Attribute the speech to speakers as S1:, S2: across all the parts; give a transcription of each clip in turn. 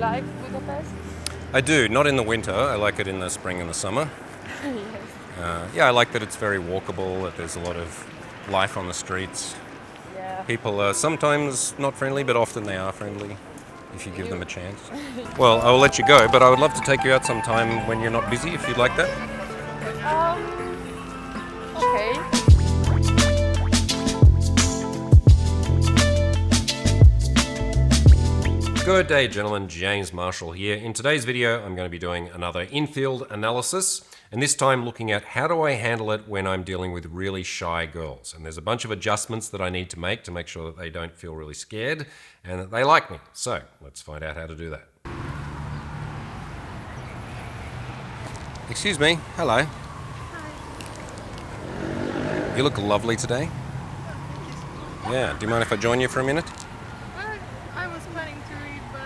S1: like Budapest?
S2: I do, not in the winter. I like it in the spring and the summer.
S1: Yes.
S2: Yeah, I like that it's very walkable, that there's a lot of life on the streets.
S1: Yeah.
S2: People are sometimes not friendly, but often they are friendly if you give them a
S1: You.
S2: chance. Well, I will let you go, but I would love to take you out sometime when you're not busy, if you'd like that.
S1: Okay.
S2: Good day, gentlemen. James Marshall here. In today's video, I'm going to be doing another in-field analysis, and this time looking at how do I handle it when I'm dealing with really shy girls. And there's a bunch of adjustments that I need to make sure that they don't feel really scared and that they like me. So let's find out how to do that. Excuse me. Hello.
S3: Hi.
S2: You look lovely today. Yeah. Do you mind if I join you for a minute?
S3: I was planning to read, but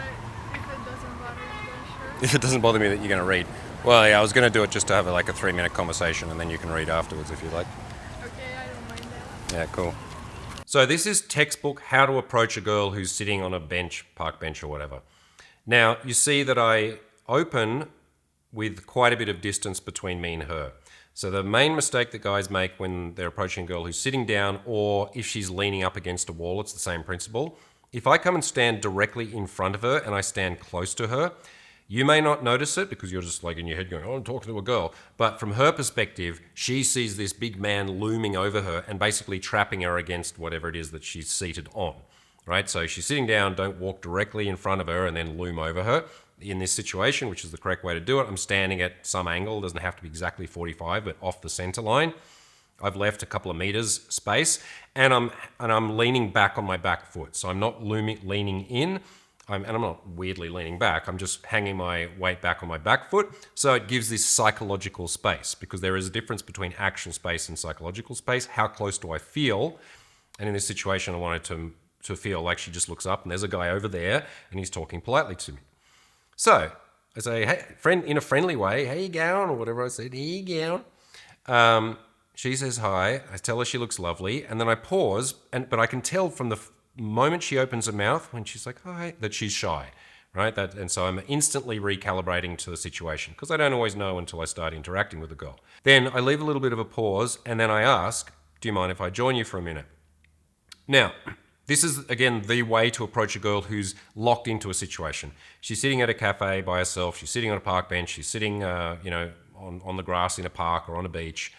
S3: if it doesn't bother you, then sure.
S2: If it doesn't bother me that you're going to read. Well, yeah, I was going to do it just to have like a 3-minute conversation and then you can read afterwards if you like.
S3: Okay, I don't mind that.
S2: Yeah, cool. So this is textbook how to approach a girl who's sitting on a bench, park bench or whatever. Now, you see that I open with quite a bit of distance between me and her. So the main mistake that guys make when they're approaching a girl who's sitting down, or if she's leaning up against a wall, it's the same principle. If I come and stand directly in front of her and I stand close to her, you may not notice it because you're just like in your head going, oh, I'm talking to a girl. But from her perspective, she sees this big man looming over her and basically trapping her against whatever it is that she's seated on, right? So she's sitting down, don't walk directly in front of her and then loom over her. In this situation, which is the correct way to do it, I'm standing at some angle. It doesn't have to be exactly 45, but off the center line. I've left a couple of meters space and I'm leaning back on my back foot. So I'm not leaning in. I'm not weirdly leaning back. I'm just hanging my weight back on my back foot. So it gives this psychological space, because there is a difference between actual space and psychological space. How close do I feel? And in this situation, I wanted to feel like she just looks up and there's a guy over there and he's talking politely to me. So I say, hey, friend, in a friendly way, hey, you going? Or whatever I said, hey, you going? She says hi. I tell her she looks lovely. And then I pause, but I can tell from the moment she opens her mouth when she's like, hi, that she's shy, right? And so I'm instantly recalibrating to the situation, because I don't always know until I start interacting with the girl. Then I leave a little bit of a pause and then I ask, do you mind if I join you for a minute? Now, this is, again, the way to approach a girl who's locked into a situation. She's sitting at a cafe by herself. She's sitting on a park bench. She's sitting, on the grass in a park or on a beach.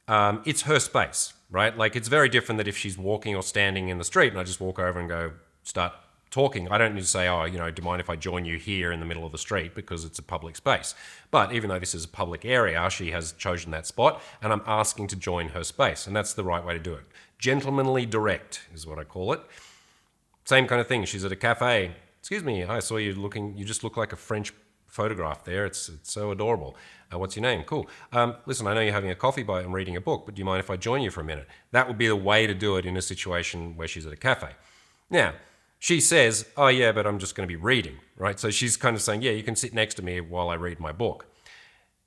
S2: It's her space, right? Like, it's very different than if she's walking or standing in the street and I just walk over and go start talking. I don't need to say, oh, do you mind if I join you here in the middle of the street, because it's a public space. But even though this is a public area, she has chosen that spot and I'm asking to join her space. And that's the right way to do it. Gentlemanly direct is what I call it. Same kind of thing. She's at a cafe. Excuse me, I saw you you just look like a French photograph there. It's so adorable. What's your name? Cool. Listen, I know you're having a coffee bite and reading a book, but do you mind if I join you for a minute? That would be the way to do it in a situation where she's at a cafe. Now, she says, oh yeah, but I'm just going to be reading, right? So she's kind of saying, yeah, you can sit next to me while I read my book.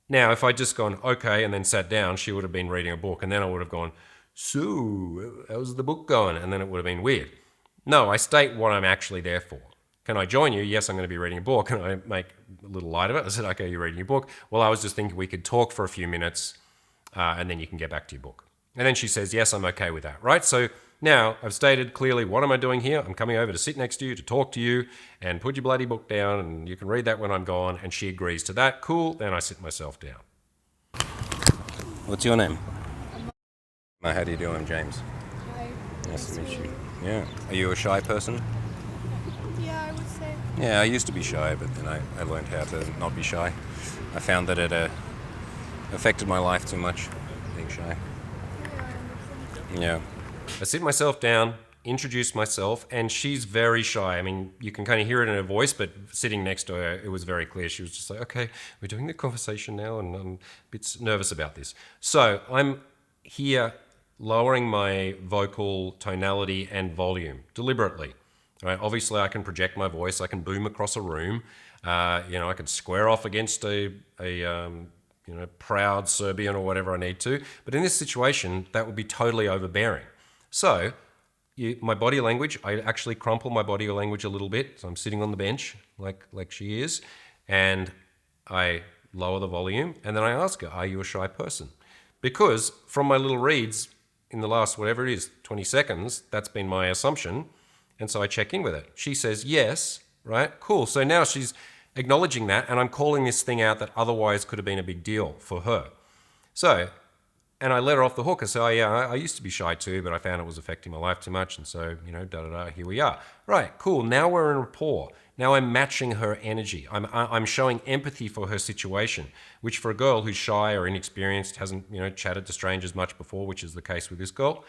S2: Now, if I'd just gone, okay, and then sat down, she would have been reading a book, and then I would have gone, so how's the book going? And then it would have been weird. No, I state what I'm actually there for. Can I join you? Yes, I'm going to be reading a book. Can I make a little light of it? I said, okay, you're reading your book. Well, I was just thinking we could talk for a few minutes and then you can get back to your book. And then she says, yes, I'm okay with that, right? So now I've stated clearly, what am I doing here? I'm coming over to sit next to you, to talk to you, and put your bloody book down, and you can read that when I'm gone. And she agrees to that. Cool. Then I sit myself down. What's your name? How do you do? I'm James.
S3: Hi.
S2: Nice to meet you. Yeah. Are you a shy person?
S3: Yeah, I would say.
S2: Yeah, I used to be shy, but then I learned how to not be shy. I found that it affected my life too much, being shy.
S3: Yeah, I understand.
S2: Yeah. I sit myself down, introduce myself, and she's very shy. I mean, you can kind of hear it in her voice, but sitting next to her, it was very clear. She was just like, okay, we're doing the conversation now, and I'm a bit nervous about this. So I'm here lowering my vocal tonality and volume deliberately. Right? Obviously, I can project my voice. I can boom across a room. I can square off against a proud Serbian or whatever I need to. But in this situation, that would be totally overbearing. So my body language, I actually crumple my body language a little bit. So I'm sitting on the bench like she is, and I lower the volume, and then I ask her, are you a shy person? Because from my little reads in the last, whatever it is, 20 seconds, that's been my assumption. And so I check in with her. She says yes, right? Cool. So now she's acknowledging that, and I'm calling this thing out that otherwise could have been a big deal for her. So, and I let her off the hook. I say, oh yeah, I used to be shy too, but I found it was affecting my life too much. And so, here we are. Right, cool. Now we're in rapport. Now I'm matching her energy. I'm showing empathy for her situation, which for a girl who's shy or inexperienced, hasn't, chatted to strangers much before, which is the case with this girl,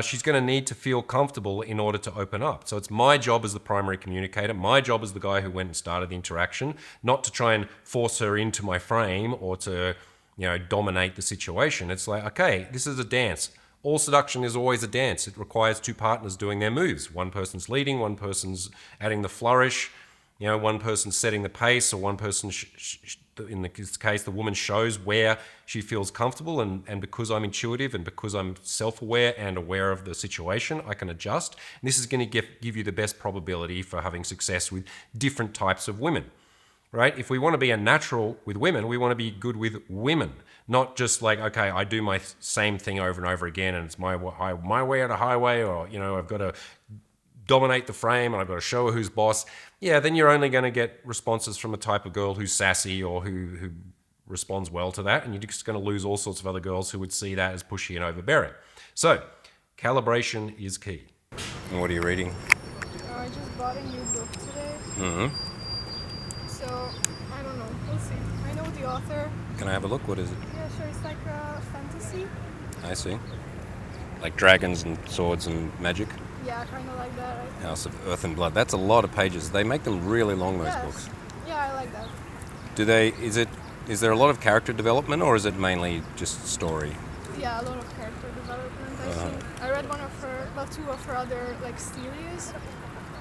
S2: she's going to need to feel comfortable in order to open up. So it's my job as the primary communicator, my job as the guy who went and started the interaction, not to try and force her into my frame or to, dominate the situation. It's like, okay, this is a dance. All seduction is always a dance. It requires two partners doing their moves. One person's leading, one person's adding the flourish, one person's setting the pace, or one person, in this case, the woman shows where she feels comfortable. And because I'm intuitive and because I'm self-aware and aware of the situation, I can adjust. And this is going to give you the best probability for having success with different types of women. Right? If we want to be a natural with women, we want to be good with women, not just like, okay, I do my same thing over and over again, and it's my way or the highway, or I've got to dominate the frame and I've got to show her who's boss. Yeah, then you're only going to get responses from a type of girl who's sassy or who responds well to that, and you're just going to lose all sorts of other girls who would see that as pushy and overbearing. So, calibration is key. And what are you reading?
S3: I just bought a new book today.
S2: Mm-hmm.
S3: So, I don't know. We'll see. I know the author.
S2: Can I have a look? What is it?
S3: Yeah, sure. It's like a fantasy.
S2: I see. Like dragons and swords and magic?
S3: Yeah, kind of like that.
S2: House of Earth and Blood. That's a lot of pages. They make them really long, those books.
S3: Yeah, I like that.
S2: Is there a lot of character development, or is it mainly just story?
S3: Yeah, a lot of character development. I read two of her other series,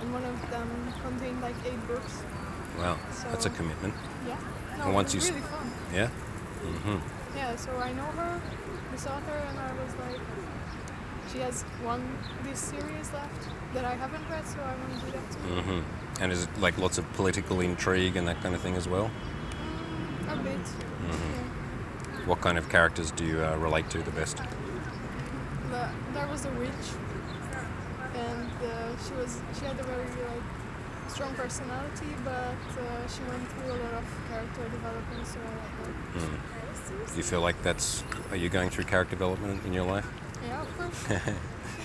S3: and one of them contained 8 books.
S2: Wow,
S3: So,
S2: that's a commitment.
S3: Yeah. No,
S2: And once
S3: it was
S2: you
S3: really fun.
S2: Yeah? Mm-hmm.
S3: Yeah, so I know her, this author, and I was like, she has this series left that I haven't read, so I want to do that too.
S2: Mm-hmm. And is it lots of political intrigue and that kind of thing as well?
S3: A bit.
S2: Mm-hmm. What kind of characters do you relate to the best?
S3: There was a witch, and she had a very strong personality, but she went through a lot of character development, so I like that.
S2: Do you feel like are you going through character development in your life?
S3: Yeah, of course.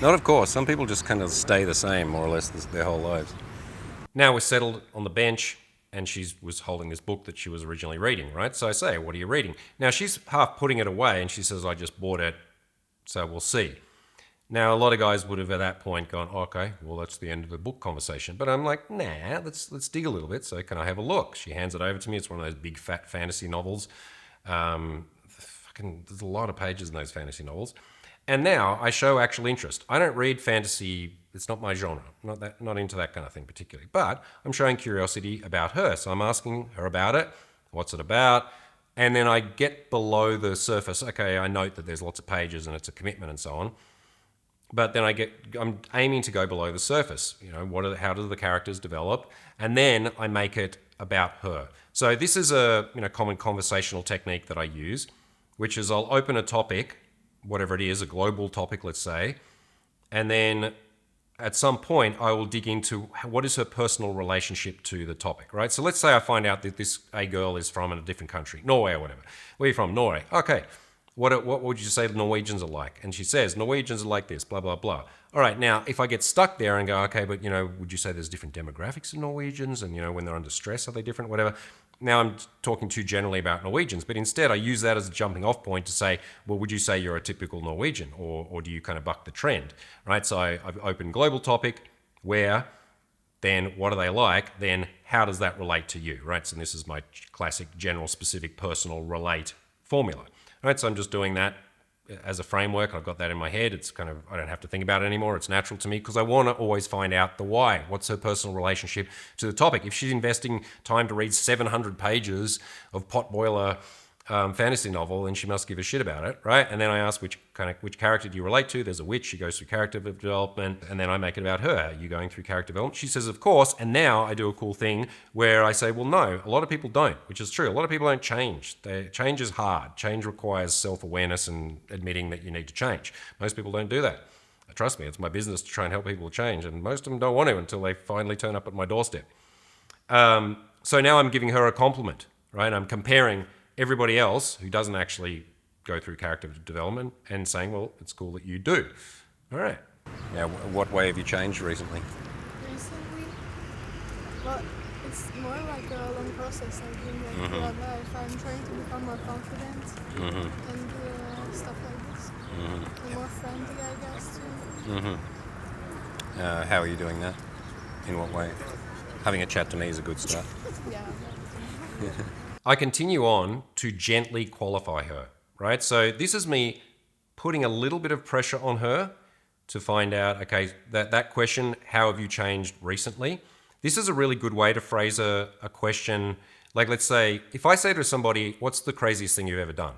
S2: Not of course. Some people just kind of stay the same more or less their whole lives. Now we're settled on the bench, and she was holding this book that she was originally reading, right? So I say, what are you reading? Now she's half putting it away, and she says, I just bought it, so we'll see. Now, a lot of guys would have at that point gone, okay, well, that's the end of the book conversation. But I'm like, nah, let's dig a little bit. So can I have a look? She hands it over to me. It's one of those big fat fantasy novels. There's a lot of pages in those fantasy novels. And now I show actual interest. I don't read fantasy. It's not my genre. Not into that kind of thing particularly. But I'm showing curiosity about her. So I'm asking her about it. What's it about? And then I get below the surface. Okay, I note that there's lots of pages and it's a commitment and so on. But then I'm aiming to go below the surface. How do the characters develop? And then I make it about her. So this is a common conversational technique that I use, which is I'll open a topic, whatever it is, a global topic, let's say, and then at some point I will dig into what is her personal relationship to the topic, right? So let's say I find out that a girl is from a different country, Norway or whatever. Where are you from? Norway. Okay. What would you say the Norwegians are like? And she says, Norwegians are like this, blah, blah, blah. All right, now, if I get stuck there and go, okay, but, would you say there's different demographics in Norwegians? And, when they're under stress, are they different? Whatever. Now I'm talking too generally about Norwegians, but instead I use that as a jumping off point to say, well, would you say you're a typical Norwegian? Or do you kind of buck the trend, right? So I've opened global topic, where, then what are they like? Then how does that relate to you, right? So this is my classic general, specific, personal relate formula. Right, so I'm just doing that as a framework. I've got that in my head. It's kind of, I don't have to think about it anymore. It's natural to me because I want to always find out the why. What's her personal relationship to the topic? If she's investing time to read 700 pages of potboiler fantasy novel, and she must give a shit about it, right? And then I ask which character do you relate to? There's a witch. She goes through character development, and then I make it about her. Are you going through character development? She says, of course. And now I do a cool thing where I say, well, no, a lot of people don't, which is true. A lot of people don't change. Change is hard. Change requires self-awareness and admitting that you need to change. Most people don't do that. Trust me, it's my business to try and help people change, and most of them don't want to until they finally turn up at my doorstep. So now I'm giving her a compliment, right? I'm comparing everybody else who doesn't actually go through character development and saying, well, it's cool that you do. All right. Now, what way have you changed recently?
S3: Recently, well, it's more like a long process. I've been like throughout life. I'm trying to become more confident and stuff like this. And more friendly, I guess, too.
S2: How are you doing that? In what way? Having a chat to me is a good start.
S3: Yeah.
S2: I continue on to gently qualify her, right? So this is me putting a little bit of pressure on her to find out, okay, that question, how have you changed recently? This is a really good way to phrase a question. Like, let's say, if I say to somebody, what's the craziest thing you've ever done?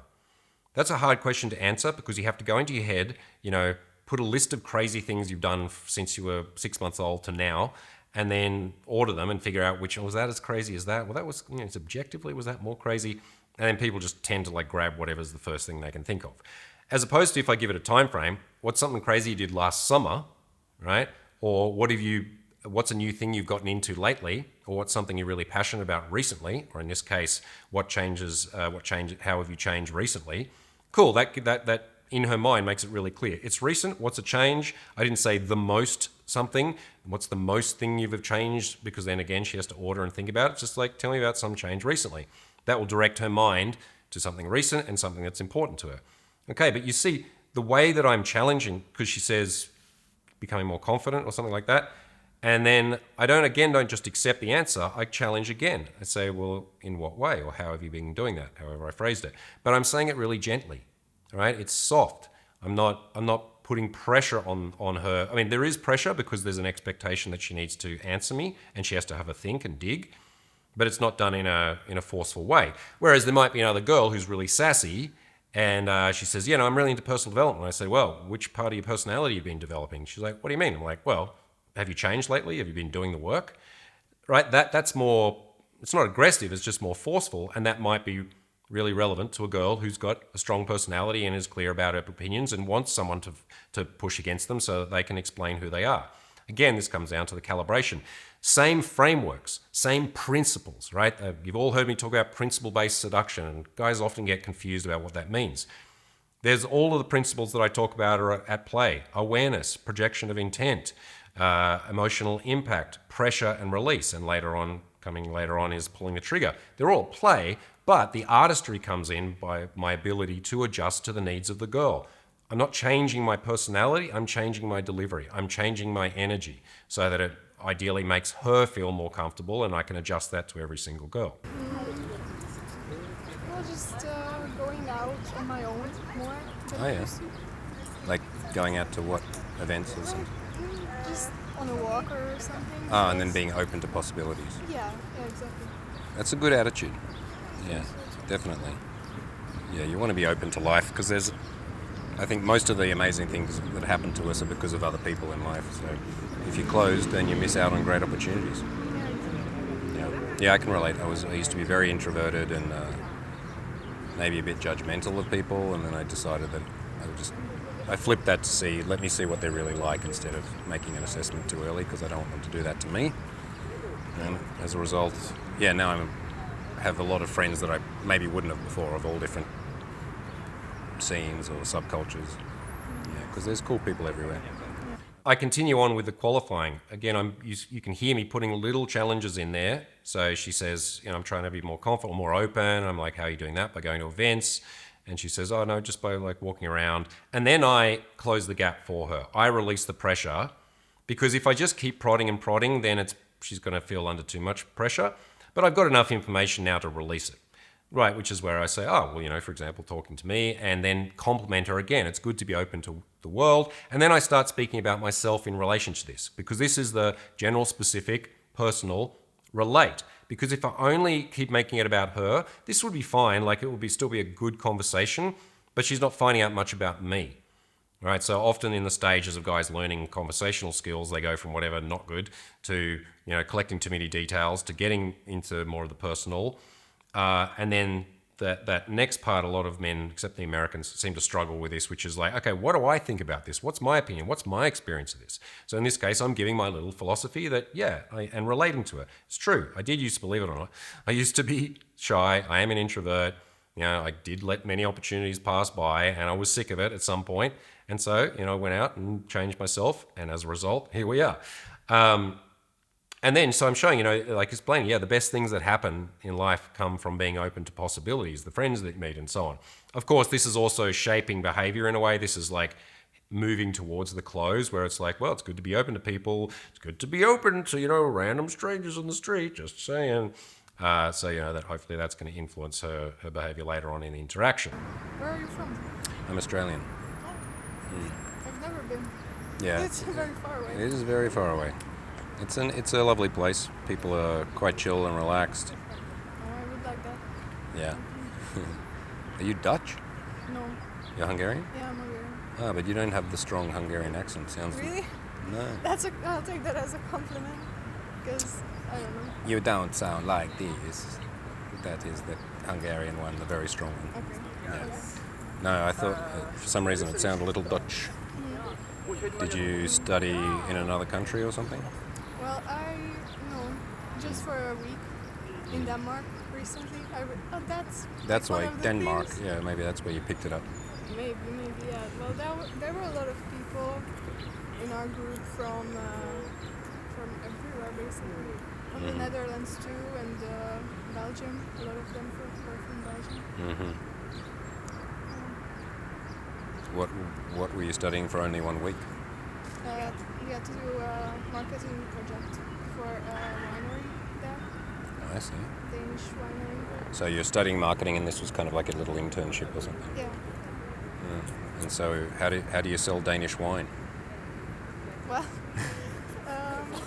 S2: That's a hard question to answer because you have to go into your head, put a list of crazy things you've done since you were 6 months old to now, and then order them and figure out which was that as crazy as that. Well, that was, subjectively, was that more crazy? And then people just tend to grab whatever's the first thing they can think of. As opposed to if I give it a time frame, what's something crazy you did last summer, right? Or what's a new thing you've gotten into lately? Or what's something you're really passionate about recently? Or in this case, how have you changed recently? Cool, that in her mind makes it really clear. It's recent, what's a change? I didn't say the most something. What's the most thing you've changed? Because then again, she has to order and think about it. Just tell me about some change recently. That will direct her mind to something recent and something that's important to her. Okay, but you see, the way that I'm challenging, because she says becoming more confident or something like that, and then I don't just accept the answer, I challenge again. I say, well, in what way? Or how have you been doing that? However I phrased it. But I'm saying it really gently, all right? It's soft. I'm not putting pressure on her. I mean, there is pressure because there's an expectation that she needs to answer me and she has to have a think and dig, but it's not done in a forceful way. Whereas there might be another girl who's really sassy and she says, I'm really into personal development. And I say, well, which part of your personality have you been developing? She's like, what do you mean? I'm like, well, have you changed lately? Have you been doing the work? Right? That's more, it's not aggressive, it's just more forceful. And that might be really relevant to a girl who's got a strong personality and is clear about her opinions and wants someone to push against them so that they can explain who they are. Again, this comes down to the calibration. Same frameworks, same principles, right? You've all heard me talk about principle-based seduction, and guys often get confused about what that means. There's all of the principles that I talk about are at play. Awareness, projection of intent, emotional impact, pressure and release, and coming later on is pulling the trigger. They're all at play, but the artistry comes in by my ability to adjust to the needs of the girl. I'm not changing my personality, I'm changing my delivery. I'm changing my energy so that it ideally makes her feel more comfortable, and I can adjust that to every single girl.
S3: Well, just going out on my own more.
S2: Oh yeah. Like going out to what events or something?
S3: Just on a walk or something.
S2: Oh, and then being open to possibilities.
S3: Yeah, exactly.
S2: That's a good attitude. Yeah, definitely. Yeah, you want to be open to life because I think most of the amazing things that happen to us are because of other people in life. So if you're closed, then you miss out on great opportunities. Yeah, I can relate. I used to be very introverted and maybe a bit judgmental of people, and then I decided that I flipped that to let me see what they're really like instead of making an assessment too early, because I don't want them to do that to me. And as a result, now I have a lot of friends that I maybe wouldn't have before, of all different scenes or subcultures. Yeah, because there's cool people everywhere. I continue on with the qualifying. Again, you can hear me putting little challenges in there. So she says, I'm trying to be more confident, more open. I'm like, how are you doing that? By going to events. And she says, oh no, just by walking around. And then I close the gap for her. I release the pressure, because if I just keep prodding and prodding, then she's going to feel under too much pressure. But I've got enough information now to release it. Right, which is where I say, for example, talking to me, and then compliment her again. It's good to be open to the world. And then I start speaking about myself in relation to this, because this is the general, specific, personal, relate. because if I only keep making it about her, this would be fine. Like it would be still be a good conversation, but she's not finding out much about me. Right, so often in the stages of guys learning conversational skills, they go from whatever not good to collecting too many details to getting into more of the personal, and then that next part, a lot of men, except the Americans, seem to struggle with this, which is like, okay, what do I think about this? What's my opinion? What's my experience of this? So in this case, I'm giving my little philosophy that, and relating to it. It's true. I did used to, believe it or not, I used to be shy. I am an introvert. I did let many opportunities pass by, and I was sick of it at some point. And so, I went out and changed myself, and as a result, here we are. And then, so I'm showing, like explaining, the best things that happen in life come from being open to possibilities, the friends that you meet, and so on. Of course, this is also shaping behavior in a way. This is like moving towards the close, where it's like, well, it's good to be open to people. It's good to be open to, random strangers on the street, just saying. So, that hopefully that's going to influence her behavior later on in the interaction.
S3: Where are you from?
S2: I'm Australian.
S3: I've never been.
S2: Yeah.
S3: It's very far away.
S2: It is very far away. It's a lovely place. People are quite chill and relaxed.
S3: Oh, I would like that.
S2: Yeah. Are you Dutch?
S3: No.
S2: You're Hungarian?
S3: Yeah, I'm Hungarian.
S2: Ah, but you don't have the strong Hungarian accent. Sounds
S3: Really?
S2: No.
S3: I'll take that as a compliment. Because, I don't know.
S2: You don't sound like this. That is the Hungarian one, the very strong one.
S3: Okay.
S2: Yeah.
S3: Okay.
S2: No, I thought for some reason it sounded a little Dutch. Did you study in another country or something?
S3: Well, just for a week in Denmark recently. That's
S2: why
S3: one of the
S2: Denmark.
S3: things.
S2: Yeah, maybe that's where you picked it up.
S3: Maybe, yeah. Well, there were a lot of people in our group from everywhere, basically. From the Netherlands too, and Belgium. A lot of them were from Belgium.
S2: Mm-hmm. What were you studying for only 1 week?
S3: We had to do a marketing project for a winery there.
S2: I see.
S3: Danish winery.
S2: So you're studying marketing, and this was kind of like a little internship or something.
S3: Yeah.
S2: And so, how do you sell Danish wine?
S3: Well,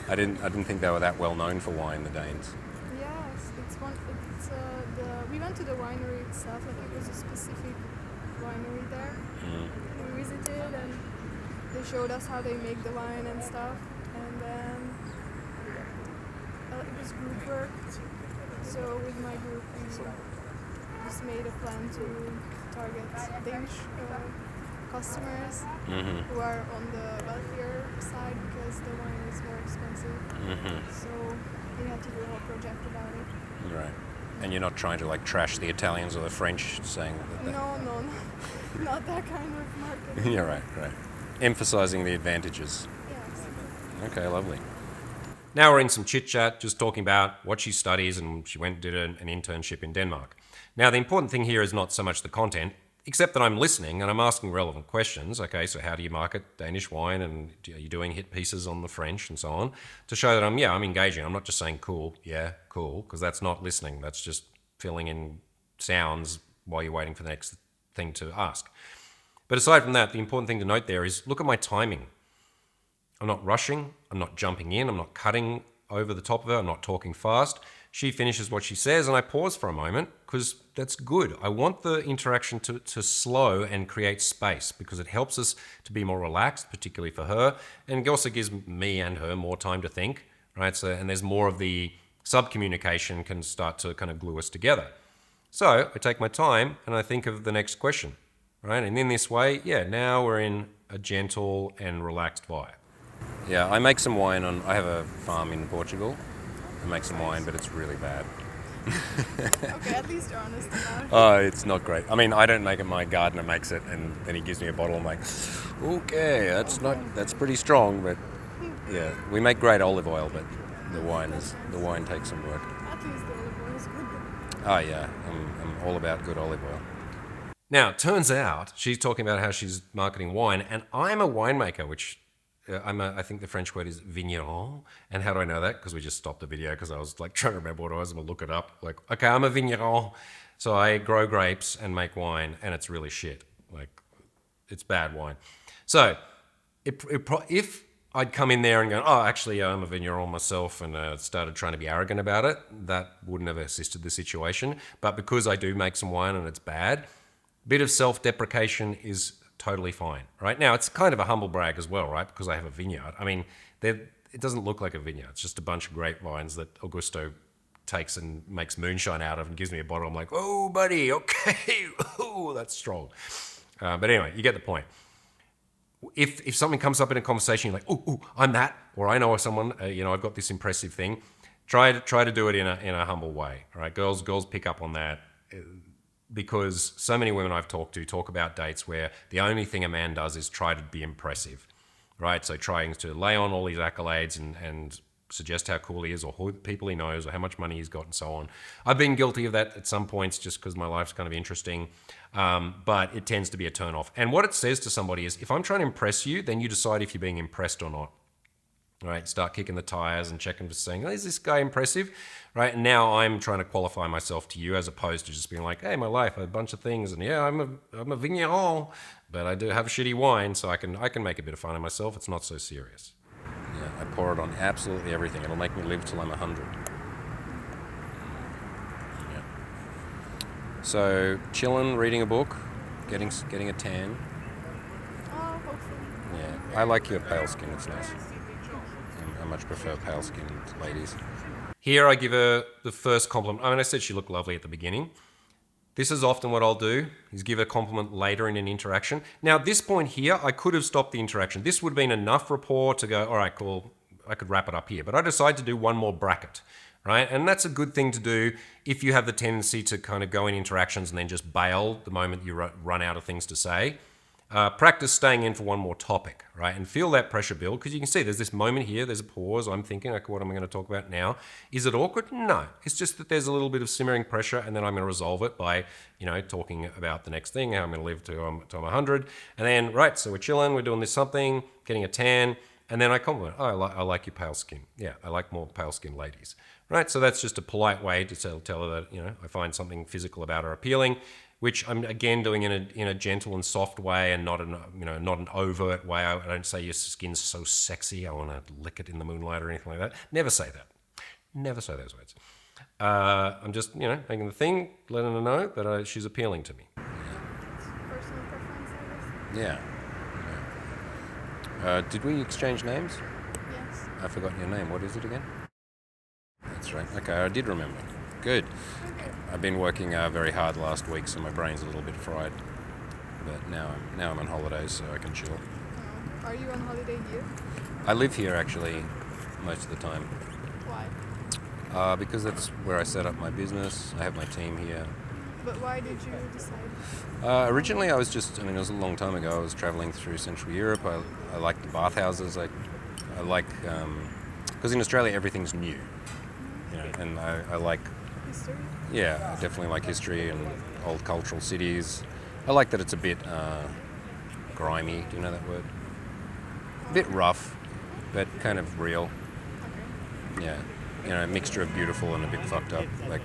S2: I didn't think they were that well known for wine, the Danes.
S3: yes, we went to the winery itself. Like it was a specific winery there. We visited and they showed us how they make the wine and stuff. And then it was group work. So with my group, we just made a plan to target Danish customers who are on the wealthier side because the wine is more expensive. So we had to do a whole project about it.
S2: Right. And you're not trying to like trash the Italians or the French, saying that.
S3: No, not that kind of marketing.
S2: You're right. Emphasizing the advantages.
S3: Yes.
S2: Okay, lovely. Now we're in some chit chat, just talking about what she studies, and she went and did an internship in Denmark. Now the important thing here is not so much the content, except that I'm listening and I'm asking relevant questions. Okay, so how do you market Danish wine, and are you doing hit pieces on the French and so on, to show that I'm engaging. I'm not just saying cool, because that's not listening. That's just filling in sounds while you're waiting for the next thing to ask. But aside from that, the important thing to note there is look at my timing. I'm not rushing, I'm not jumping in, I'm not cutting over the top of her, I'm not talking fast. She finishes what she says and I pause for a moment because that's good. I want the interaction to slow and create space because it helps us to be more relaxed, particularly for her, and it also gives me and her more time to think, right? So, and there's more of the sub-communication can start to kind of glue us together. So I take my time and I think of the next question, right? And in this way, now we're in a gentle and relaxed vibe. Yeah, I make some wine I have a farm in Portugal. I make some wine, but it's really bad.
S3: Okay, at least you're honest about it.
S2: Oh, it's not great. I mean, I don't make it, my gardener makes it, and then he gives me a bottle. I'm like, okay, that's pretty strong, but yeah, we make great olive oil, but the wine takes some work.
S3: At least the olive oil is good.
S2: Oh yeah, I'm all about good olive oil. Now, it turns out she's talking about how she's marketing wine, and I'm a winemaker, which I think the French word is vigneron. And how do I know that? Because we just stopped the video because I was like trying to remember what it was. I'm going to look it up. Like, okay, I'm a vigneron. So I grow grapes and make wine, and it's really shit. Like, it's bad wine. So if I'd come in there and go, oh, actually, I'm a vigneron myself, and started trying to be arrogant about it. That wouldn't have assisted the situation. But because I do make some wine and it's bad, a bit of self-deprecation is totally fine. Right now, it's kind of a humble brag as well, right? Because I have a vineyard. I mean, it doesn't look like a vineyard. It's just a bunch of grapevines that Augusto takes and makes moonshine out of and gives me a bottle. I'm like, oh, buddy, okay, oh, that's strong. But anyway, you get the point. If something comes up in a conversation, you're like, oh, I'm that, or I know someone, I've got this impressive thing. Try to do it in a humble way. All right, girls pick up on that, because so many women I've talked to talk about dates where the only thing a man does is try to be impressive, right? So trying to lay on all these accolades and suggest how cool he is, or who people he knows, or how much money he's got, and so on. I've been guilty of that at some points just because my life's kind of interesting, but it tends to be a turn off. And what it says to somebody is, if I'm trying to impress you, then you decide if you're being impressed or not. Right, start kicking the tires and checking for saying, oh, is this guy impressive? Right, and now I'm trying to qualify myself to you, as opposed to just being like, hey, my life, I have a bunch of things, and yeah, I'm a vigneron, but I do have shitty wine, so I can make a bit of fun of myself. It's not so serious. Yeah, I pour it on absolutely everything. It'll make me live till I'm 100. Yeah. So chilling, reading a book, getting a tan.
S3: Oh, hopefully.
S2: Yeah, I like your pale skin. It's nice. I much prefer pale-skinned ladies. Here I give her the first compliment. I mean, I said she looked lovely at the beginning. This is often what I'll do, is give a compliment later in an interaction. Now, at this point here, I could have stopped the interaction. This would have been enough rapport to go, all right, cool, I could wrap it up here. But I decided to do one more bracket, right? And that's a good thing to do if you have the tendency to kind of go in interactions and then just bail the moment you run out of things to say. Practice staying in for one more topic, right? And feel that pressure build, because you can see there's this moment here, there's a pause. I'm thinking, okay, what am I going to talk about now? Is it awkward? No. It's just that there's a little bit of simmering pressure, and then I'm going to resolve it by, talking about the next thing, how I'm going to live till I'm 100. And then, right, so we're chilling, we're doing this something, getting a tan, and then I compliment, oh, I like your pale skin. Yeah, I like more pale skin ladies, right? So that's just a polite way to tell her that, I find something physical about her appealing, which I'm again doing in a gentle and soft way, and not an overt way. I don't say your skin's so sexy, I want to lick it in the moonlight or anything like that. Never say that. Never say those words. I'm just making the thing, letting her know that she's appealing to me.
S3: Personal preference, I guess.
S2: Yeah. Did we exchange names?
S3: Yes.
S2: I forgot your name. What is it again? That's right. Okay, I did remember. Good. I've been working very hard last week, so my brain's a little bit fried. But now I'm on holidays, so I can chill.
S3: Are you on holiday here?
S2: I live here actually most of the time.
S3: Why?
S2: Because that's where I set up my business. I have my team here.
S3: But why did you decide?
S2: Originally, it was a long time ago. I was traveling through Central Europe. I like the bathhouses. I like, because in Australia everything's new, and I like.
S3: History?
S2: Yeah, I definitely like history and old cultural cities. I like that it's a bit grimy. Do you know that word? A bit rough, but kind of real.
S3: Okay.
S2: Yeah, a mixture of beautiful and a bit fucked up. Like,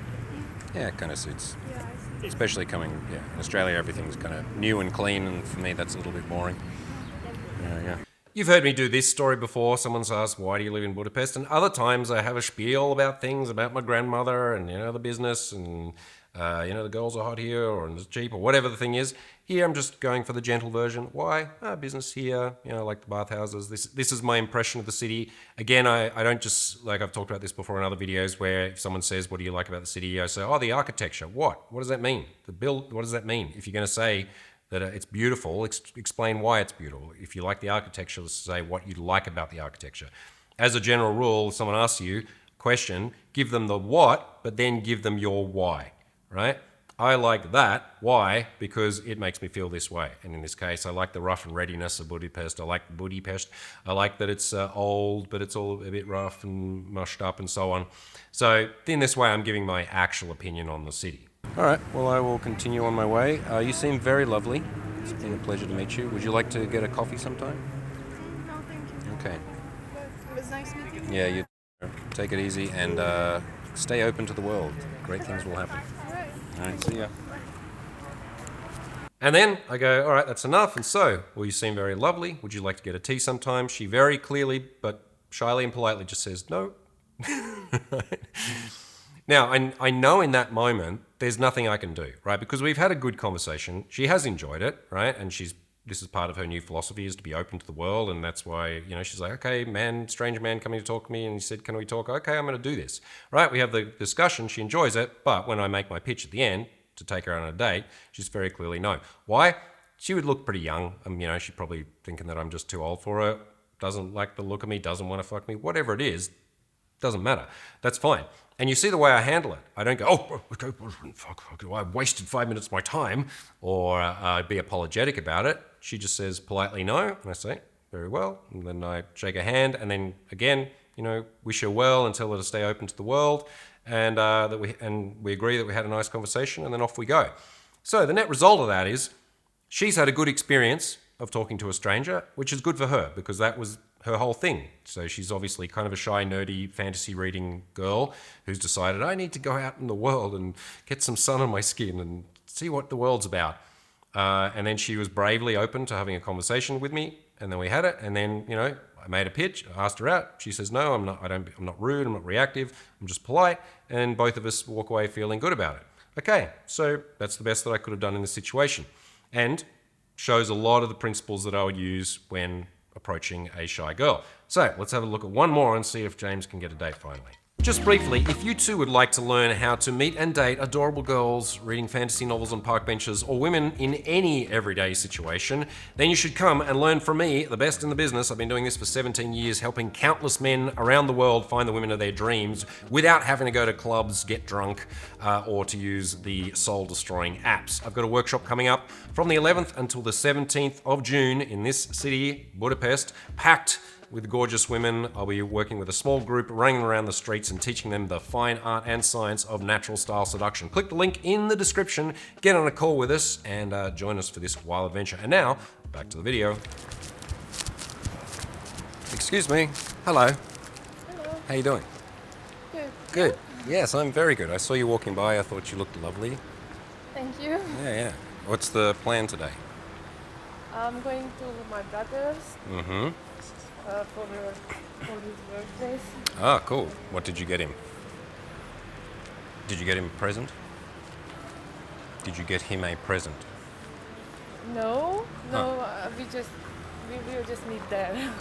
S2: yeah, it kind of suits.
S3: Yeah, I see.
S2: Especially in Australia, everything's kind of new and clean, and for me, that's a little bit boring. Yeah. You've heard me do this story before. Someone's asked, why do you live in Budapest? And other times I have a spiel about things, about my grandmother and, the business and, the girls are hot here or it's cheap or whatever the thing is. Here I'm just going for the gentle version. Why? Business here, I like the bathhouses. This is my impression of the city. Again, I don't just, like I've talked about this before in other videos, where if someone says, what do you like about the city? I say, oh, the architecture. What? What does that mean? The build, what does that mean? If you're going to say that it's beautiful, explain why it's beautiful. If you like the architecture, let's say what you like about the architecture. As a general rule, if someone asks you a question, give them the what, but then give them your why, right? I like that. Why? Because it makes me feel this way. And in this case, I like the rough and readiness of Budapest. I like Budapest. I like that it's old, but it's all a bit rough and mushed up and so on. So in this way, I'm giving my actual opinion on the city. All right, well, I will continue on my way. You seem very lovely. It's been a pleasure to meet you. Would you like to get a coffee sometime?
S3: No, thank you.
S2: Okay.
S3: But it was nice meeting you.
S2: Yeah, you take it easy and stay open to the world. Great things will happen.
S3: All right.
S2: All right, see ya. And then I go, all right, that's enough. And so, well, you seem very lovely. Would you like to get a tea sometime? She very clearly, but shyly and politely just says no. Now, I know in that moment, there's nothing I can do, right? Because we've had a good conversation. She has enjoyed it, right? And this is part of her new philosophy, is to be open to the world. And that's why, she's like, okay, strange man coming to talk to me. And he said, can we talk? Okay, I'm going to do this, right? We have the discussion. She enjoys it. But when I make my pitch at the end to take her on a date, she's very clearly no. Why? She would look pretty young. She's probably thinking that I'm just too old for her. Doesn't like the look of me, doesn't want to fuck me, whatever it is, doesn't matter. That's fine. And you see the way I handle it. I don't go, oh, okay, fuck, I wasted 5 minutes of my time, or be apologetic about it. She just says politely no, and I say, very well. And then I shake her hand, and then again, wish her well and tell her to stay open to the world, and we agree that we had a nice conversation, and then off we go. So the net result of that is she's had a good experience of talking to a stranger, which is good for her because that was her whole thing. So she's obviously kind of a shy, nerdy, fantasy reading girl who's decided, I need to go out in the world and get some sun on my skin and see what the world's about. And then she was bravely open to having a conversation with me, and then we had it. And then, I made a pitch, I asked her out. She says, no, I'm not rude, I'm not reactive, I'm just polite. And both of us walk away feeling good about it. Okay, so that's the best that I could have done in this situation. And shows a lot of the principles that I would use when approaching a shy girl. So let's have a look at one more and see if James can get a date finally. Just briefly, if you too would like to learn how to meet and date adorable girls reading fantasy novels on park benches, or women in any everyday situation, then you should come and learn from me, the best in the business. I've been doing this for 17 years, helping countless men around the world find the women of their dreams without having to go to clubs, get drunk, or to use the soul-destroying apps. I've got a workshop coming up from the 11th until the 17th of June in this city, Budapest, packed with gorgeous women. I'll be working with a small group, running around the streets and teaching them the fine art and science of natural style seduction. Click the link in the description, get on a call with us, and join us for this wild adventure. And now, back to the video. Excuse me. Hello.
S1: Hello.
S2: How you doing?
S1: Good.
S2: Good. Yes, I'm very good. I saw you walking by. I thought you looked lovely.
S1: Thank you.
S2: Yeah. What's the plan today?
S1: I'm going to my brother's
S2: Mm-hmm.
S1: for his birthday.
S2: Ah, cool. What did you get him? Did you get him a present? Did you get him a present?
S1: No, we will just meet there.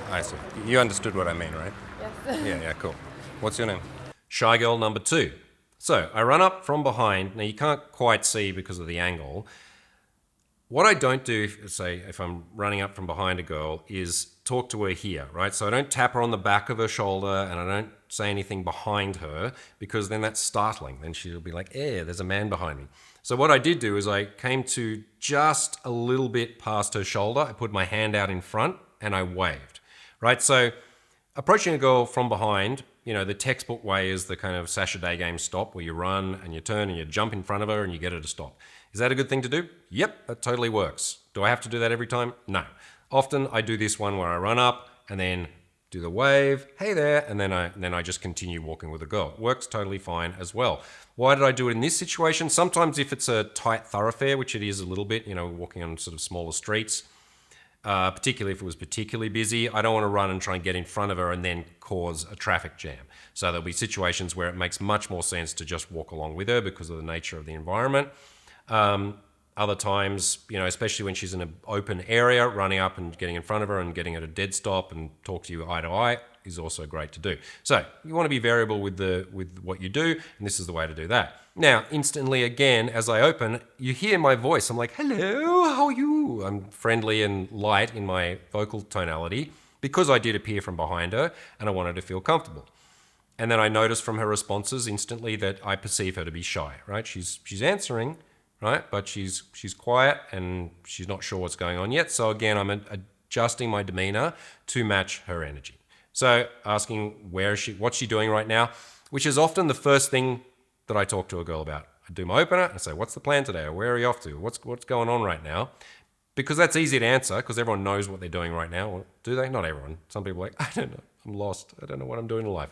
S2: I see. You understood what I mean, right?
S1: Yes.
S2: Yeah, cool. What's your name? Shy girl number 2. So I run up from behind. Now you can't quite see because of the angle. What I don't do, if I'm running up from behind a girl, is talk to her here, right? So I don't tap her on the back of her shoulder and I don't say anything behind her, because then that's startling. Then she'll be like, there's a man behind me. So what I did do is I came to just a little bit past her shoulder. I put my hand out in front and I waved, right? So approaching a girl from behind, the textbook way is the kind of Sasha Day game stop, where you run and you turn and you jump in front of her and you get her to stop. Is that a good thing to do? Yep, that totally works. Do I have to do that every time? No. Often I do this one where I run up and then do the wave, hey there, and then I just continue walking with a girl. It works totally fine as well. Why did I do it in this situation? Sometimes if it's a tight thoroughfare, which it is a little bit, walking on sort of smaller streets, particularly if it was particularly busy, I don't want to run and try and get in front of her and then cause a traffic jam. So there'll be situations where it makes much more sense to just walk along with her because of the nature of the environment. Other times, especially when she's in an open area, running up and getting in front of her and getting at a dead stop and talk to you eye to eye is also great to do. So you want to be variable with what you do, and this is the way to do that. Now, instantly again, as I open, you hear my voice. I'm like, hello, how are you? I'm friendly and light in my vocal tonality because I did appear from behind her and I wanted to feel comfortable. And then I notice from her responses instantly that I perceive her to be shy, right? She's answering, right? But she's quiet and she's not sure what's going on yet. So again, I'm adjusting my demeanor to match her energy. So asking what's she doing right now, which is often the first thing that I talk to a girl about. I do my opener and say, what's the plan today? Or where are you off to? What's going on right now? Because that's easy to answer because everyone knows what they're doing right now. Or do they? Not everyone. Some people are like, I don't know. I'm lost. I don't know what I'm doing in life.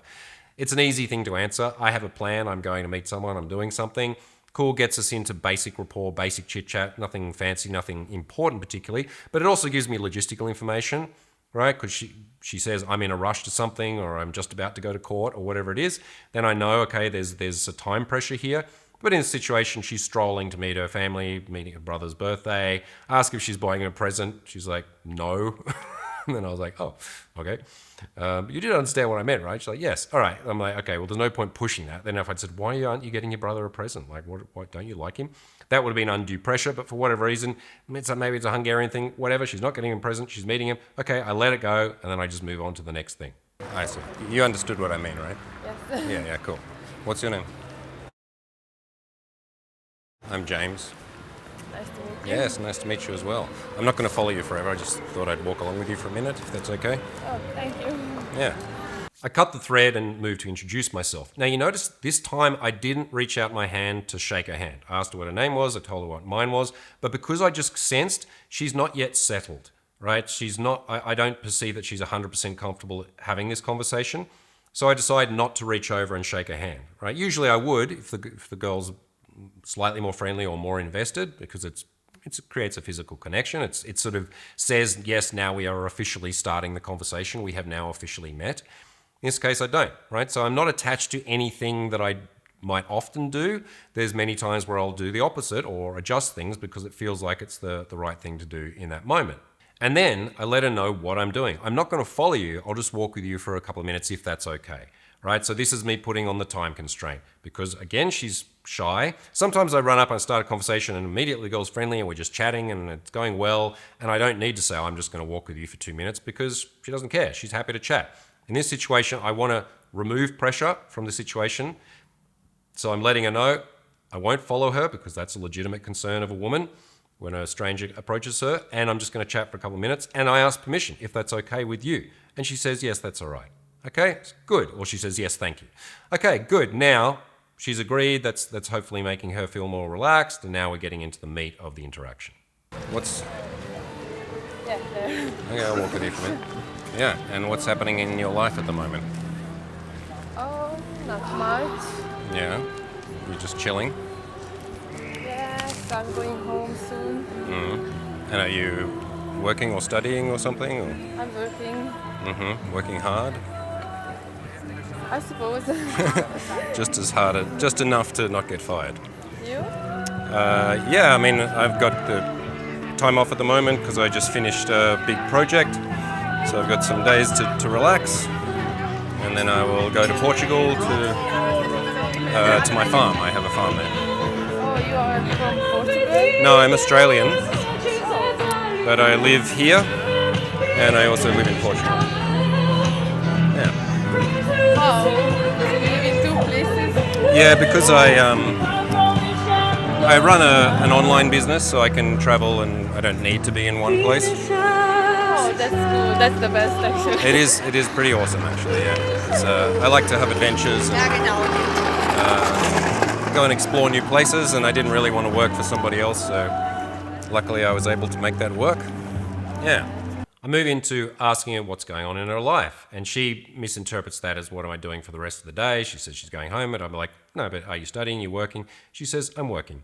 S2: It's an easy thing to answer. I have a plan. I'm going to meet someone. I'm doing something. Cool, gets us into basic rapport, basic chit-chat, nothing fancy, nothing important particularly, but it also gives me logistical information, right? Because she says I'm in a rush to something, or I'm just about to go to court, or whatever it is. Then I know, okay, there's a time pressure here. But in a situation, she's strolling to meet her family, meeting her brother's birthday, ask if she's buying him a present. She's like, no. And then I was like, oh, okay. You did understand what I meant, right? She's like, yes. All right. I'm like, okay, well, there's no point pushing that. Then if I'd said, why aren't you getting your brother a present? Like, what don't you like him? That would have been undue pressure, but for whatever reason, maybe it's a Hungarian thing, whatever. She's not getting him a present. She's meeting him. Okay, I let it go, and then I just move on to the next thing. I see. You understood what I mean, right?
S1: Yes.
S2: Yeah, cool. What's your name? I'm James.
S1: Nice to meet you.
S2: Yes, nice to meet you as well. I'm not going to follow you forever. I just thought I'd walk along with you for a minute, if that's okay.
S1: Oh, thank you.
S2: Yeah. I cut the thread and moved to introduce myself. Now, you notice this time I didn't reach out my hand to shake her hand. I asked her what her name was. I told her what mine was. But because I just sensed she's not yet settled, right? She's not, I don't perceive that she's 100% comfortable having this conversation. So I decided not to reach over and shake her hand, right? Usually I would if the girl's slightly more friendly or more invested, because it creates a physical connection. It sort of says, yes, now we are officially starting the conversation. We have now officially met. In this case, I don't, right? So I'm not attached to anything that I might often do. There's many times where I'll do the opposite or adjust things because it feels like it's the right thing to do in that moment. And then I let her know what I'm doing. I'm not going to follow you. I'll just walk with you for a couple of minutes if that's okay, right? So this is me putting on the time constraint because, again, she's shy. Sometimes I run up and start a conversation and immediately the girl's friendly and we're just chatting and it's going well, and I don't need to say, oh, I'm just going to walk with you for 2 minutes, because she doesn't care. She's happy to chat. In this situation, I want to remove pressure from the situation. So I'm letting her know I won't follow her because that's a legitimate concern of a woman when a stranger approaches her, and I'm just going to chat for a couple of minutes, and I ask permission if that's okay with you. And she says, yes, that's all right. Okay, good. Or she says, yes, thank you. Okay, good. Now she's agreed. That's hopefully making her feel more relaxed, and now we're getting into the meat of the interaction.
S1: Yeah, there.
S2: Okay, I'll walk with you for a minute. Yeah, and what's happening in your life at the moment?
S1: Oh, not much.
S2: Yeah, you're just chilling.
S1: Yes, I'm going home soon.
S2: And are you working or studying or something? Or?
S1: I'm working.
S2: Working hard?
S1: I suppose.
S2: Just as hard, just enough to not get fired.
S1: You?
S2: Yeah, I mean, I've got the time off at the moment because I just finished a big project. So I've got some days to relax, and then I will go to Portugal to my farm. I have a farm there.
S1: Oh, you are from Portugal?
S2: No, I'm Australian, but I live here, and I also live in Portugal. Yeah.
S1: Wow, you live in 2 places?
S2: Yeah, because I run an online business, so I can travel and I don't need to be in one place.
S1: Oh, that's cool. That's the best, actually.
S2: It is pretty awesome, actually. Yeah, I like to have adventures and go and explore new places, and I didn't really want to work for somebody else, so luckily I was able to make that work. Yeah. I move into asking her what's going on in her life, and she misinterprets that as what am I doing for the rest of the day. She says she's going home, and I'm like, no, but are you studying? You working? She says, I'm working.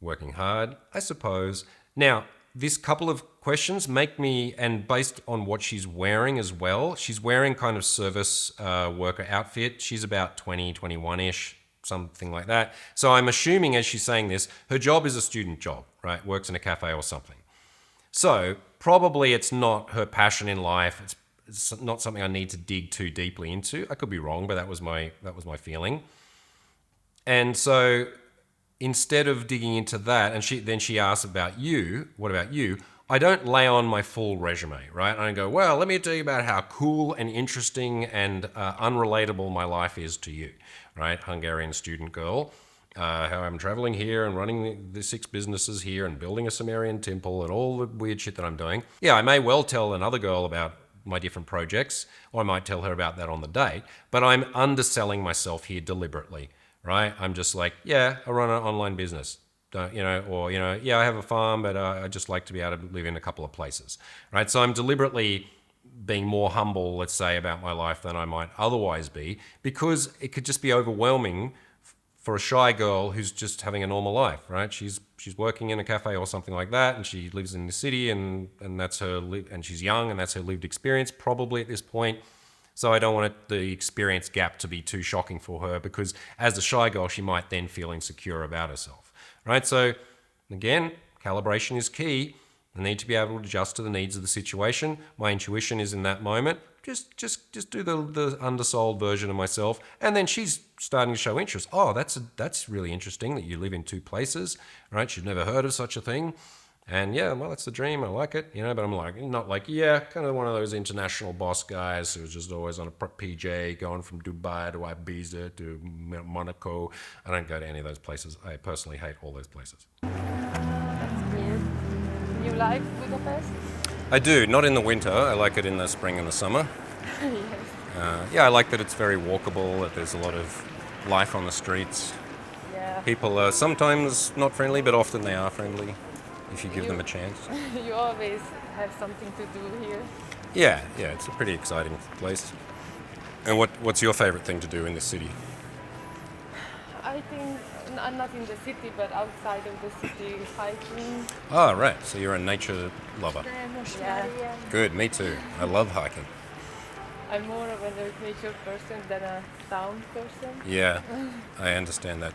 S2: Working hard, I suppose. Now, this couple of questions make me, and based on what she's wearing as well, she's wearing kind of service worker outfit. She's about 20, 21-ish, something like that. So I'm assuming as she's saying this, her job is a student job, right? Works in a cafe or something. So probably it's not her passion in life. It's not something I need to dig too deeply into. I could be wrong, but that was my feeling. And so instead of digging into that, and she asks about you, what about you? I don't lay on my full resume, right? I don't go, well, let me tell you about how cool and interesting and unrelatable my life is to you, right? Hungarian student girl, how I'm traveling here and running the 6 businesses here and building a Sumerian temple and all the weird shit that I'm doing. Yeah, I may well tell another girl about my different projects, or I might tell her about that on the date, but I'm underselling myself here deliberately. Right? I'm just like, yeah, I run an online business, yeah, I have a farm, but I just like to be able to live in a couple of places, right? So I'm deliberately being more humble, let's say, about my life than I might otherwise be, because it could just be overwhelming for a shy girl who's just having a normal life, right? She's working in a cafe or something like that, and she lives in the city, and that's her and she's young, and that's her lived experience probably at this point. So I don't want the experience gap to be too shocking for her, because as a shy girl, she might then feel insecure about herself, right? So again, calibration is key. I need to be able to adjust to the needs of the situation. My intuition is in that moment. Just do the undersold version of myself, and then she's starting to show interest. Oh, that's really interesting that you live in two places, right? She's never heard of such a thing. And yeah, well, that's the dream. I like it, but I'm like, not like, yeah, kind of one of those international boss guys who's just always on a PJ, going from Dubai to Ibiza to Monaco. I don't go to any of those places. I personally hate all those places.
S1: That's cool. You like Budapest?
S2: I do, not in the winter. I like it in the spring and the summer.
S1: Yes.
S2: Yeah, I like that it's very walkable, that there's a lot of life on the streets.
S1: Yeah.
S2: People are sometimes not friendly, but often they are friendly if you give them a chance.
S1: You always have something to do here.
S2: Yeah, it's a pretty exciting place. And what's your favorite thing to do in this city?
S1: I think not in the city, but outside of the city, hiking.
S2: Oh, right. So you're a nature lover.
S1: Yeah.
S2: Good, me too. I love hiking.
S1: I'm more of a nature person than a town person.
S2: Yeah, I understand that.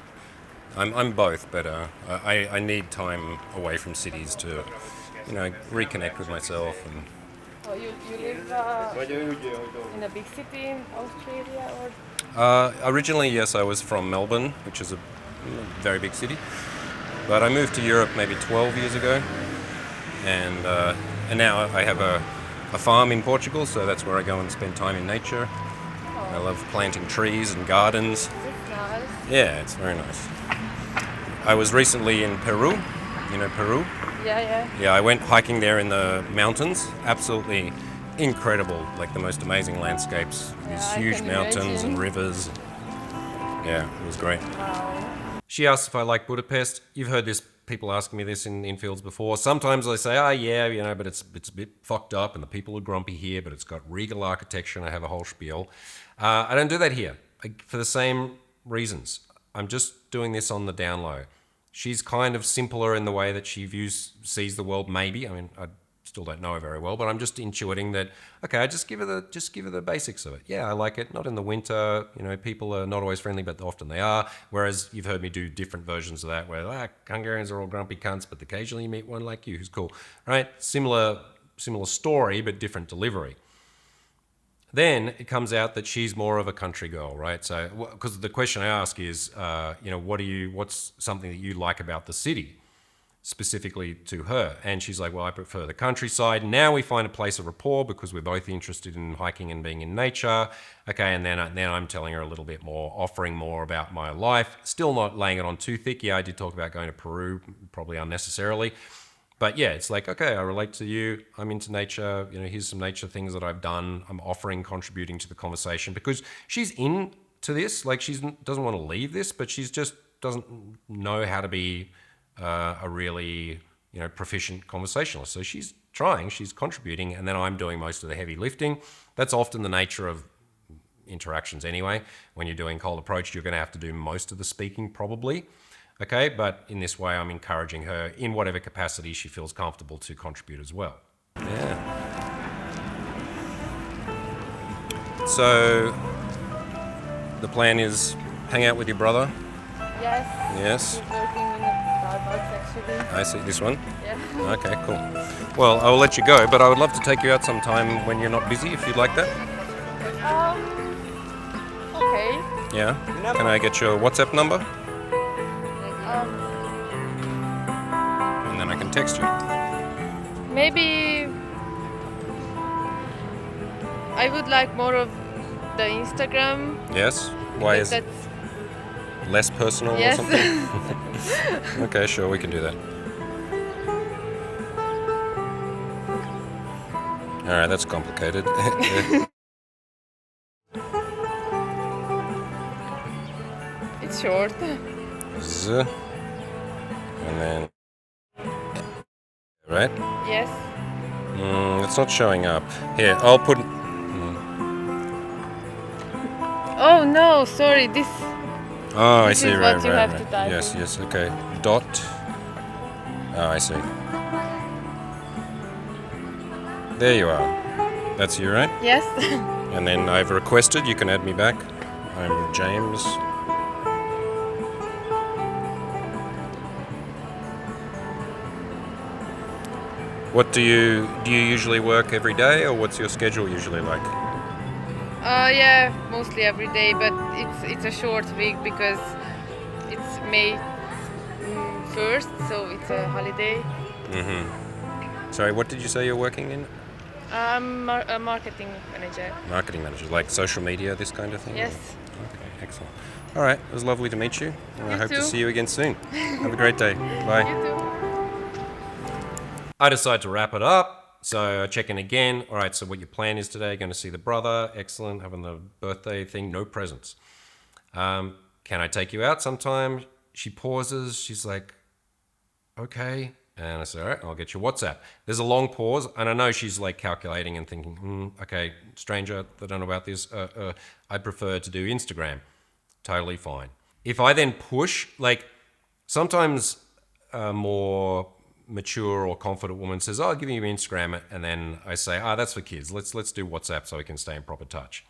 S2: I'm both, but I need time away from cities to, reconnect with myself. And
S1: Oh, you live in a big city in Australia, or?
S2: originally, yes, I was from Melbourne, which is a very big city. But I moved to Europe maybe 12 years ago, and now I have a farm in Portugal, so that's where I go and spend time in nature. I love planting trees and gardens.
S1: It's nice.
S2: Yeah, it's very nice. I was recently in Peru. You know Peru?
S1: Yeah.
S2: Yeah, I went hiking there in the mountains. Absolutely incredible, like the most amazing landscapes. These
S1: I
S2: huge
S1: can
S2: mountains
S1: imagine.
S2: and rivers. Yeah, it was great.
S1: Wow.
S2: She asked if I like Budapest. You've heard this, people asking me this in fields before. Sometimes I say, oh yeah, but it's a bit fucked up and the people are grumpy here, but it's got regal architecture and I have a whole spiel. I don't do that here for the same reasons. I'm just doing this on the down low. She's kind of simpler in the way that she sees the world, maybe. I mean, I still don't know her very well, but I'm just intuiting that, okay, just give her the basics of it. Yeah, I like it. Not in the winter, people are not always friendly, but often they are. Whereas you've heard me do different versions of that where Hungarians are all grumpy cunts, but occasionally you meet one like you who's cool, right? Similar story, but different delivery. Then it comes out that she's more of a country girl, right? So, because the question I ask is, what's something that you like about the city, specifically to her? And she's like, well, I prefer the countryside. Now we find a place of rapport because we're both interested in hiking and being in nature. Okay, and then I'm telling her a little bit more, offering more about my life. Still not laying it on too thick. Yeah, I did talk about going to Peru, probably unnecessarily. But yeah, it's like, okay, I relate to you. I'm into nature. Here's some nature things that I've done. I'm offering, contributing to the conversation because she's into this. Like she doesn't want to leave this, but she's just doesn't know how to be a really, proficient conversationalist. So she's trying, she's contributing, and then I'm doing most of the heavy lifting. That's often the nature of interactions anyway. When you're doing cold approach, you're going to have to do most of the speaking probably. Okay, but in this way, I'm encouraging her in whatever capacity she feels comfortable to contribute as well. Yeah. So the plan is hang out with your brother.
S1: Yes.
S2: Yes.
S1: He's working in a Starbucks actually.
S2: I see this one.
S1: Yeah.
S2: Okay, cool. Well, I will let you go, but I would love to take you out sometime when you're not busy, if you'd like that.
S1: Okay.
S2: Yeah. Can I get your WhatsApp number? And then I can text you.
S1: Maybe I would like more of the Instagram.
S2: Yes. Why is it
S1: That's
S2: less personal or
S1: yes.
S2: something? Okay, sure, we can do that. All right, that's complicated.
S1: It's short.
S2: Z. And then. Right?
S1: Yes.
S2: It's not showing up. Here, I'll put.
S1: Oh no, sorry. This
S2: Oh, I
S1: This
S2: see.
S1: is
S2: Right,
S1: what you
S2: right,
S1: have
S2: right.
S1: to type
S2: Yes,
S1: in.
S2: yes. Okay. Dot. Oh, I see. There you are. That's you, right?
S1: Yes.
S2: And then I've requested. You can add me back. I'm James. What do you usually work every day, or what's your schedule usually like?
S1: Yeah, mostly every day, but it's a short week because it's May 1st, so it's a holiday.
S2: Sorry, what did you say you're working in?
S1: I'm a marketing manager.
S2: Marketing manager, like social media, this kind of thing?
S1: Yes.
S2: Okay, excellent. All right, it was lovely to meet you, and I
S1: You
S2: hope to
S1: too.
S2: see you again soon. Have a great day. Bye.
S1: You too.
S2: I decide to wrap it up. So I check in again. All right, so what your plan is today? Going to see the brother. Excellent. Having the birthday thing. No presents. Can I take you out sometime? She pauses. She's like, okay. And I say, all right, I'll get your WhatsApp. There's a long pause. And I know she's like calculating and thinking, okay, stranger, I don't know about this. I'd prefer to do Instagram. Totally fine. If I then push, like sometimes a more mature or confident woman says, "Oh, I'll give you Instagram," and then I say, that's for kids. Let's do WhatsApp so we can stay in proper touch."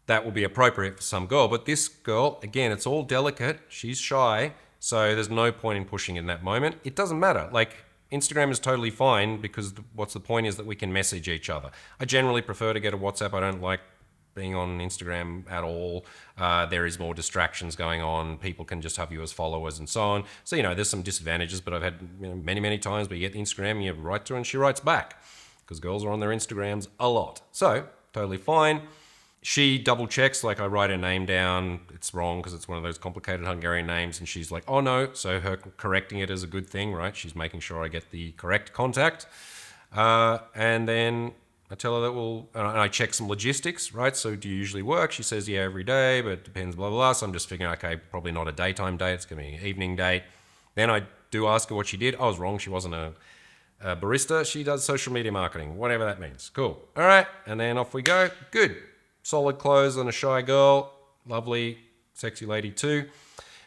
S2: That will be appropriate for some girl, but this girl, again, it's all delicate. She's shy, so there's no point in pushing in that moment. It doesn't matter. Like Instagram is totally fine because what's the point is that we can message each other. I generally prefer to get a WhatsApp. I don't like being on Instagram at all. There is more distractions going on. People can just have you as followers and so on. So, there's some disadvantages, but I've had many, many times where you get Instagram and you write to her and she writes back because girls are on their Instagrams a lot. So, totally fine. She double checks, like I write her name down. It's wrong because it's one of those complicated Hungarian names. And she's like, oh no. So her correcting it is a good thing, right? She's making sure I get the correct contact. And then I tell her that and I check some logistics, right? So do you usually work? She says, yeah, every day, but it depends, blah, blah, blah. So I'm just figuring, okay, probably not a daytime date. It's going to be an evening date. Then I do ask her what she did. I was wrong. She wasn't a barista. She does social media marketing, whatever that means. Cool. All right. And then off we go. Good. Solid clothes on a shy girl. Lovely, sexy lady too.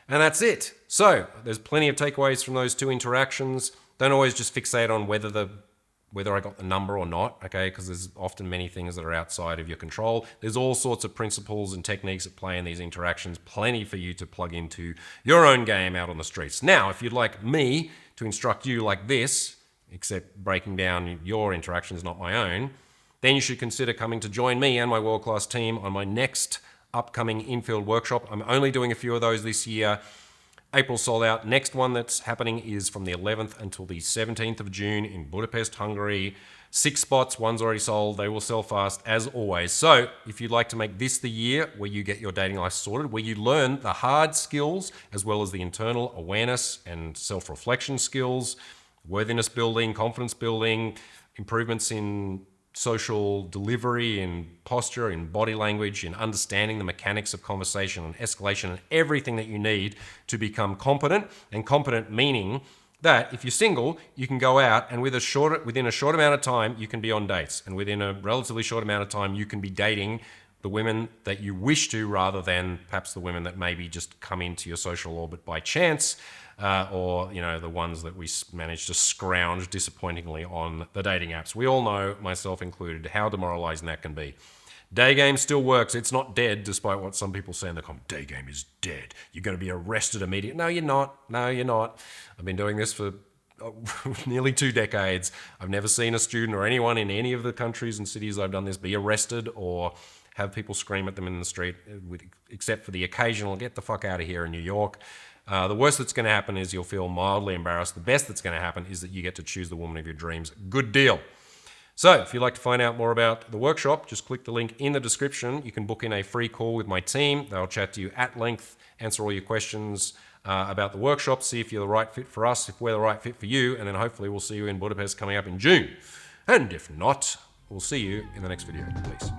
S2: And that's it. So there's plenty of takeaways from those two interactions. Don't always just fixate on whether I got the number or not, okay? Because there's often many things that are outside of your control. There's all sorts of principles and techniques at play in these interactions. Plenty for you to plug into your own game out on the streets. Now, if you'd like me to instruct you like this, except breaking down your interactions, not my own, then you should consider coming to join me and my world-class team on my next upcoming infield workshop. I'm only doing a few of those this year. April sold out. Next one that's happening is from the 11th until the 17th of June in Budapest, Hungary. 6 spots, one's already sold. They will sell fast as always. So if you'd like to make this the year where you get your dating life sorted, where you learn the hard skills as well as the internal awareness and self-reflection skills, worthiness building, confidence building, improvements in social delivery, in posture, in body language, in understanding the mechanics of conversation and escalation and everything that you need to become competent. And competent meaning that if you're single, you can go out and within a short amount of time, you can be on dates. And within a relatively short amount of time, you can be dating the women that you wish to rather than perhaps the women that maybe just come into your social orbit by chance. Or the ones that we manage to scrounge disappointingly on the dating apps. We all know, myself included, how demoralizing that can be. Day game still works. It's not dead, despite what some people say in the comments. Day game is dead. You're going to be arrested immediately. No, you're not. No, you're not. I've been doing this for nearly 2 decades. I've never seen a student or anyone in any of the countries and cities I've done this be arrested or have people scream at them in the street, except for the occasional, get the fuck out of here in New York. The worst that's going to happen is you'll feel mildly embarrassed. The best that's going to happen is that you get to choose the woman of your dreams. Good deal. So if you'd like to find out more about the workshop, just click the link in the description. You can book in a free call with my team. They'll chat to you at length, answer all your questions about the workshop, see if you're the right fit for us, if we're the right fit for you, and then hopefully we'll see you in Budapest coming up in June. And if not, we'll see you in the next video. Peace.